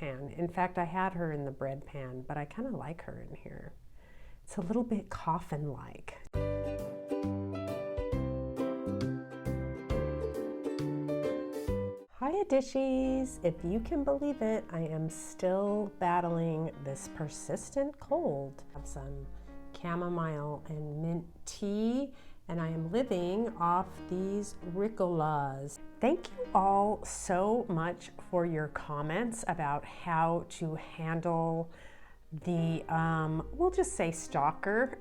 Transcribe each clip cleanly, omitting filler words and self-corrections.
pan. In fact, I had her in the bread pan, but I kind of like her in here. It's a little bit coffin-like. Hiya dishies! If you can believe it, I am still battling this persistent cold. I have some chamomile and mint tea, and I am living off these Ricolas. Thank you all so much for your comments about how to handle the, we'll just say stalker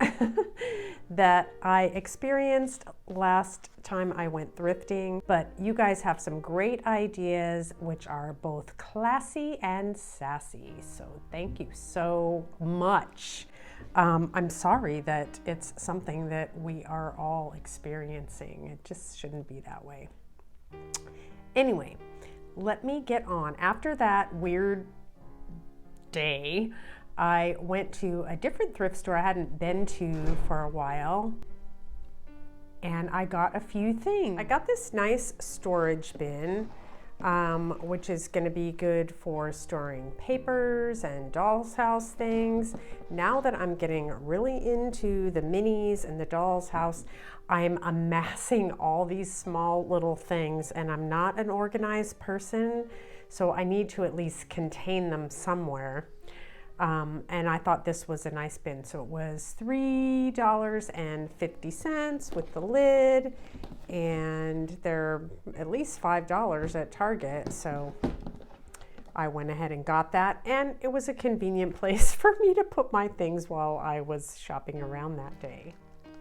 that I experienced last time I went thrifting. But you guys have some great ideas, which are both classy and sassy. So thank you so much. I'm sorry that it's something that we are all experiencing. It just shouldn't be that way. Anyway, let me get on. After that weird day, I went to a different thrift store I hadn't been to for a while, and I got a few things. I got this nice storage bin, which is going to be good for storing papers and doll's house things. Now that I'm getting really into the minis and the doll's house, I'm amassing all these small little things, and I'm not an organized person, so I need to at least contain them somewhere. And I thought this was a nice bin. So it was $3.50 with the lid, and they're at least $5 at Target. So I went ahead and got that, and it was a convenient place for me to put my things while I was shopping around that day.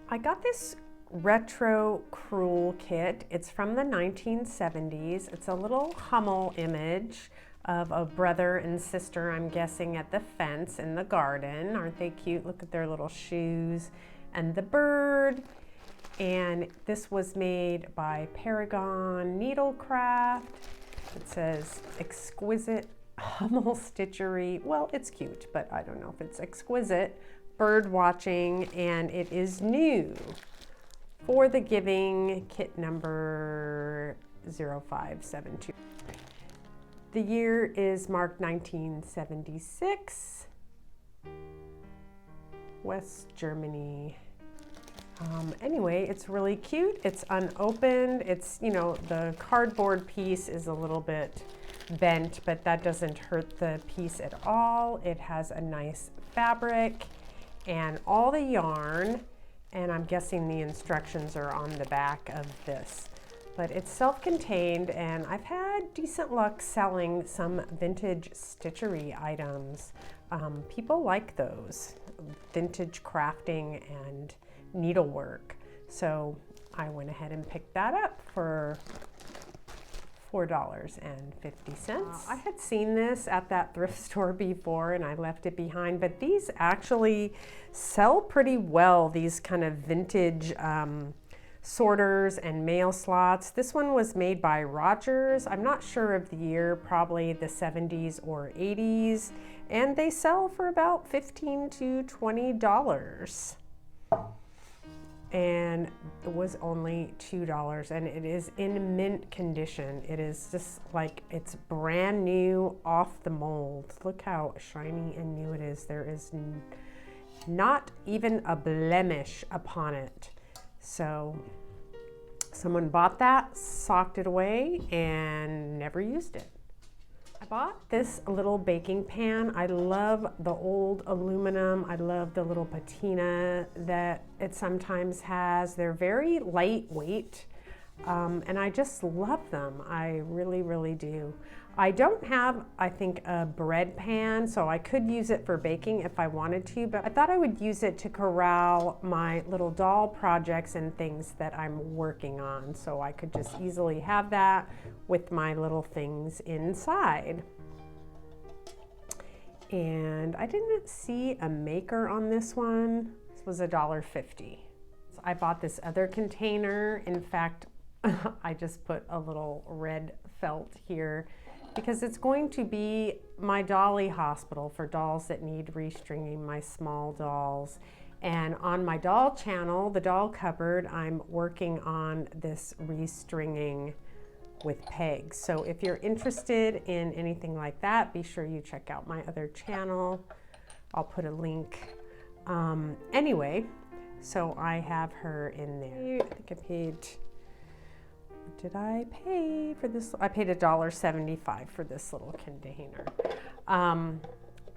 I got this retro cruel kit. It's from the 1970s. It's a little Hummel image of a brother and sister, I'm guessing, at the fence in the garden. Aren't they cute? Look at their little shoes and the bird. And this was made by Paragon Needlecraft. It says exquisite Hummel stitchery. Well, it's cute, but I don't know if it's exquisite. Bird watching, and it is new for the Giving kit number 0572. The year is marked 1976, West Germany. Anyway, it's really cute. It's unopened. It's, you know, the cardboard piece is a little bit bent, but that doesn't hurt the piece at all. It has a nice fabric and all the yarn, and I'm guessing the instructions are on the back of this. But it's self-contained, and I've had decent luck selling some vintage stitchery items. People like those, vintage crafting and needlework. So I went ahead and picked that up for $4.50. I had seen this at that thrift store before, and I left it behind, but these actually sell pretty well, these kind of vintage sorters and mail slots. This one was made by Rogers. I'm not sure of the year, probably the 70s or 80s, and they sell for about $15 to $20. And it was only $2, and it is in mint condition. It is just like it's brand new off the mold. Look how shiny and new it is. There is not even a blemish upon it. So someone bought that, socked it away, and never used it. I bought this little baking pan. I love the old aluminum. I love the little patina that it sometimes has. They're very lightweight, and I just love them. I really, really do. I don't have, I think, a bread pan, so I could use it for baking if I wanted to, but I thought I would use it to corral my little doll projects and things that I'm working on, so I could just easily have that with my little things inside. And I didn't see a maker on this one. This was $1.50. So I bought this other container. In fact, I just put a little red felt here because it's going to be my dolly hospital for dolls that need restringing, my small dolls. And on my doll channel, the doll cupboard, I'm working on this restringing with pegs. So if you're interested in anything like that, be sure you check out my other channel. I'll put a link. Anyway, so I have her in there. I think I paid, what did I pay for this? I paid $1.75 for this little container.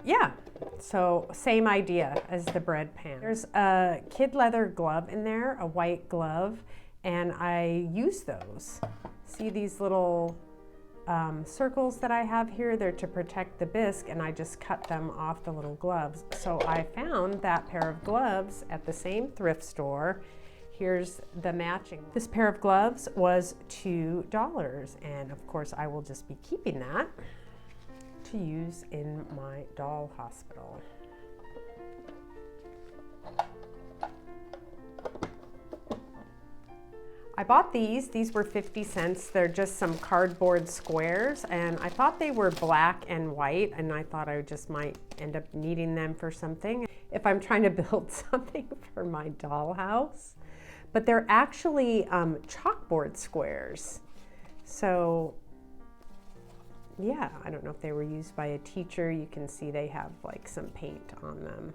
Yeah, so same idea as the bread pan. There's a kid leather glove in there, a white glove, and I use those. See these little circles that I have here? They're to protect the bisque, and I just cut them off the little gloves. So I found that pair of gloves at the same thrift store. Here's the matching. This pair of gloves was $2, and of course I will just be keeping that to use in my doll hospital. I bought these were 50 cents. They're just some cardboard squares, and I thought they were black and white, and I thought I just might end up needing them for something if I'm trying to build something for my dollhouse. But they're actually chalkboard squares. So yeah, I don't know if they were used by a teacher. You can see they have like some paint on them.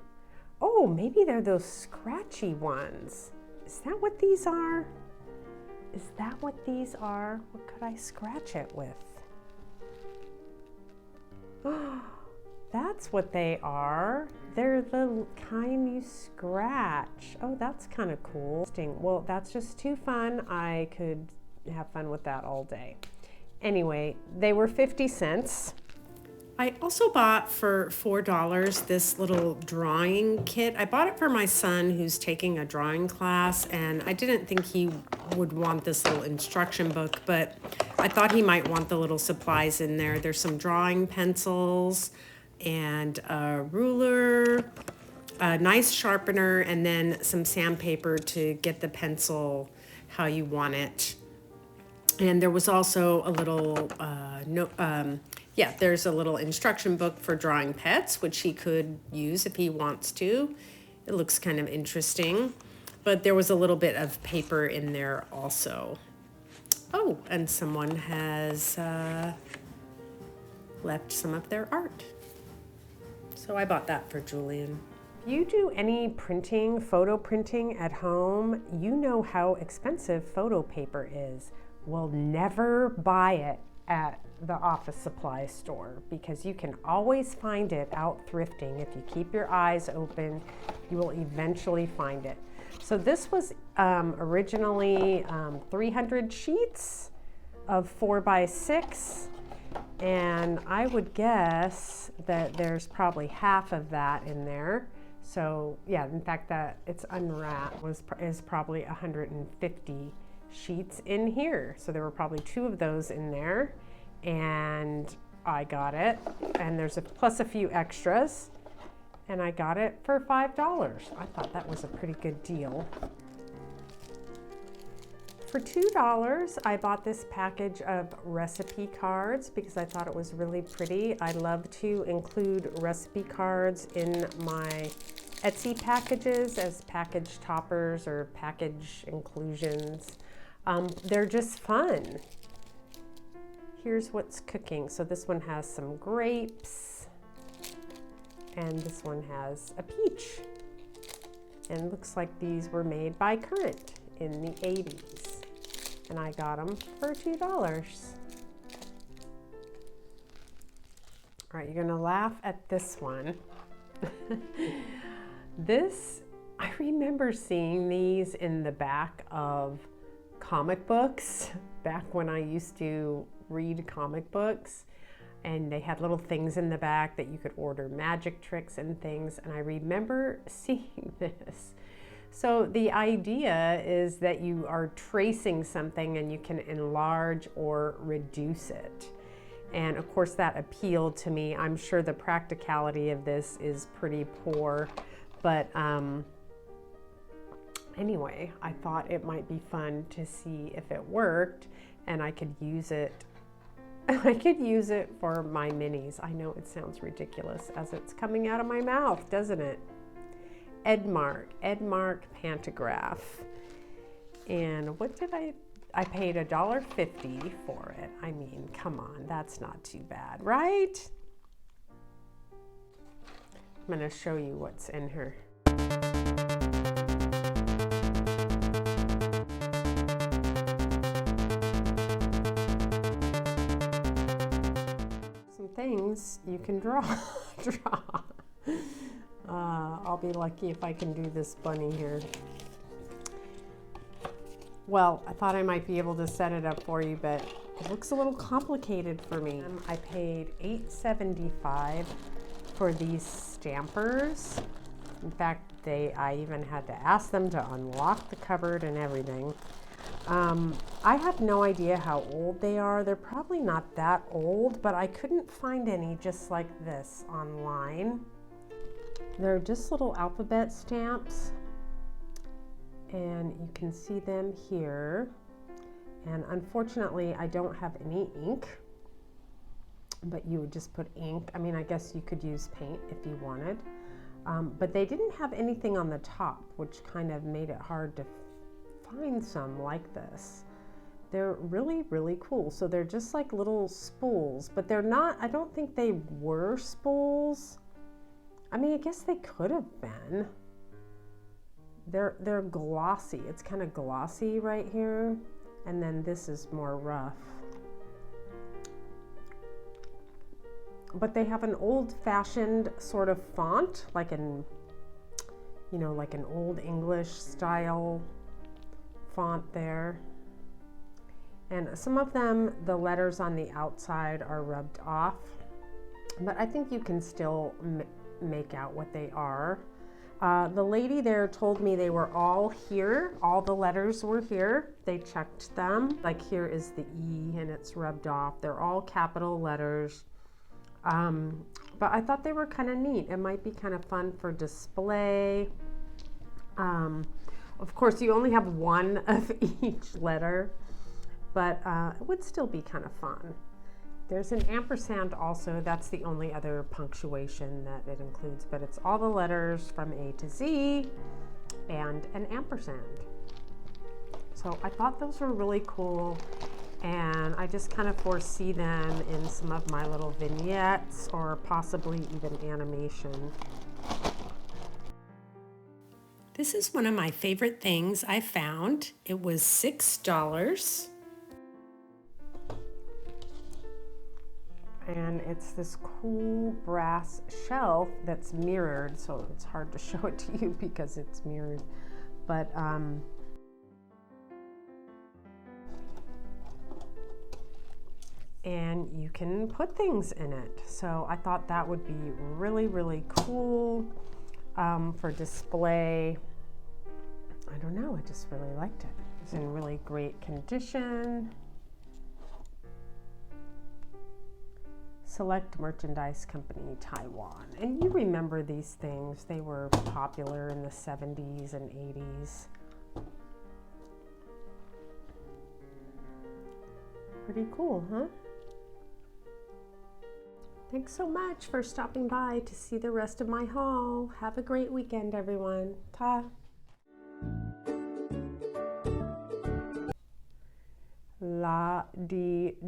Oh, maybe they're those scratchy ones. Is that what these are? Is that what these are? What could I scratch it with? Oh, that's what they are. They're the kind you scratch. Oh, that's kind of cool. Well, that's just too fun. I could have fun with that all day. Anyway, they were 50 cents. I also bought for $4 this little drawing kit. I bought it for my son who's taking a drawing class, and I didn't think he would want this little instruction book, but I thought he might want the little supplies in there. There's some drawing pencils and a ruler, a nice sharpener, and then some sandpaper to get the pencil how you want it. And there was also a little, there's a little instruction book for drawing pets, which he could use if he wants to. It looks kind of interesting. But there was a little bit of paper in there also. Oh, and someone has left some of their art. So I bought that for Julian. If you do any printing, photo printing at home, you know how expensive photo paper is. Will never buy it at the office supply store because you can always find it out thrifting. If you keep your eyes open, you will eventually find it. So this was originally 300 sheets of 4x6, and I would guess that there's probably half of that in there. So yeah, in fact that it's unwrapped is probably 150 sheets in here. So there were probably 2 of those in there, and I got it, and there's plus a few extras, and I got it for $5. I thought that was a pretty good deal. For $2, I bought this package of recipe cards because I thought it was really pretty. I love to include recipe cards in my Etsy packages as package toppers or package inclusions. They're just fun. Here's what's cooking. So this one has some grapes, and this one has a peach. And looks like these were made by Current in the 80s. And I got them for $2. All right, you're gonna laugh at this one. I remember seeing these in the back of comic books back when I used to read comic books, and they had little things in the back that you could order magic tricks and things, and I remember seeing this. So the idea is that you are tracing something and you can enlarge or reduce it. And of course that appealed to me. I'm sure the practicality of this is pretty poor, but anyway, I thought it might be fun to see if it worked and I could use it. I could use it for my minis. I know it sounds ridiculous as it's coming out of my mouth, doesn't it? Edmark Pantograph. And what did I paid $1.50 for it. I mean, come on, that's not too bad, right? I'm gonna show you what's in here. Some things you can draw. I'll be lucky if I can do this bunny here. Well, I thought I might be able to set it up for you, but it looks a little complicated for me. I paid $8.75 for these stampers. In fact, I even had to ask them to unlock the cupboard and everything. I have no idea how old they are. They're probably not that old, but I couldn't find any just like this online. They're just little alphabet stamps, and you can see them here. And unfortunately, I don't have any ink, but you would just put ink. I mean, I guess you could use paint if you wanted, but they didn't have anything on the top, which kind of made it hard to find some like this. They're really, really cool. So they're just like little spools, but they're not, I don't think they were spools. I mean, I guess they could have been. They're glossy. It's kind of glossy right here. And then this is more rough. But they have an old-fashioned sort of font, like an, you know, like an old English style font there. And some of them, the letters on the outside are rubbed off, but I think you can still make out what they are. The lady there told me they were all here. All the letters were here. They checked them. Like here is the E and it's rubbed off. They're all capital letters. But I thought they were kind of neat. It might be kind of fun for display. Of course, you only have one of each letter, but it would still be kind of fun. There's an ampersand also. That's the only other punctuation that it includes, but it's all the letters from A to Z and an ampersand. So I thought those were really cool, and I just kind of foresee them in some of my little vignettes or possibly even animation. This is one of my favorite things I found. It was $6. And it's this cool brass shelf that's mirrored, so it's hard to show it to you because it's mirrored. But and you can put things in it. So I thought that would be really, really cool for display. I don't know, I just really liked it. It's in really great condition. Select Merchandise Company, Taiwan. And you remember these things. They were popular in the 70s and 80s. Pretty cool, huh? Thanks so much for stopping by to see the rest of my haul. Have a great weekend, everyone. Ta! La-di-da.